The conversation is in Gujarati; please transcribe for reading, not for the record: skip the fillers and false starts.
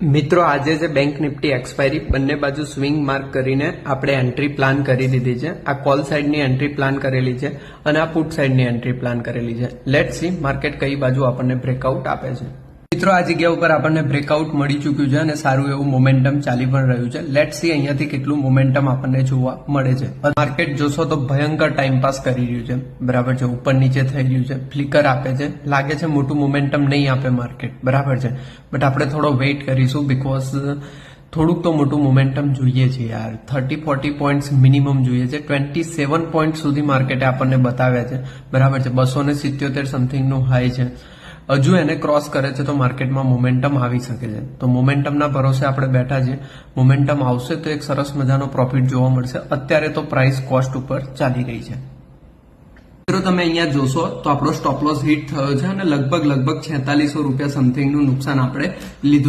મિત્રો આજે છે બેંક નિફ્ટી એક્સપાયરી બંને બાજુ સ્વિંગ માર્ક કરીને આપણે એન્ટ્રી પ્લાન કરી દીધી છે। આ કોલ સાઈડની એન્ટ્રી પ્લાન કરેલી છે અને આ પુટ સાઈડની એન્ટ્રી પ્લાન કરેલી છે। લેટ્સ સી માર્કેટ કઈ બાજુ આપણને બ્રેકઆઉટ આપે છે। મિત્રો આ જગ્યા ઉપર આપણને બ્રેકઆઉટ મળી ચૂક્યું છે અને સારું એવું મોમેન્ટમ ચાલી પણ રહ્યું છે। લેટ્સ સી અહીંયાથી કેટલું મોમેન્ટમ આપણને જોવા મળે છે। માર્કેટ જોશો તો ભયંકર ટાઈમ પાસ કરી રહ્યું છે, બરાબર છે, ઉપર નીચે થઈ રહ્યું છે, ફ્લિકર આપે છે, લાગે છે મોટું મોમેન્ટમ નહીં આપે માર્કેટ, બરાબર છે, બટ આપણે થોડો વેઇટ કરીશું બીકોઝ થોડુંક તો મોટું મોમેન્ટમ જોઈએ છે યાર। 30-40 પોઈન્ટ્સ મિનિમમ જોઈએ છે। 27 પોઈન્ટ સુધી માર્કેટે આપણને બતાવ્યા છે, બરાબર છે, 277 સમથિંગનું હાઈ છે। હજુ એને ક્રોસ કરે છે તો માર્કેટમાં મોમેન્ટમ આવી શકે છે। તો મોમેન્ટમના ભરોસે આપણે બેઠા છીએ। મોમેન્ટમ આવશે તો એક સરસ મજાનો પ્રોફિટ જોવા મળશે। અત્યારે તો પ્રાઇસ કોસ્ટ ઉપર ચાલી રહી છે। મિત્રો તમે અહીંયા જોશો તો આપણો સ્ટોપ લોસ હિટ થયો છે અને લગભગ 4600 રૂપિયા સમથિંગનું નુકસાન આપણે લીધું।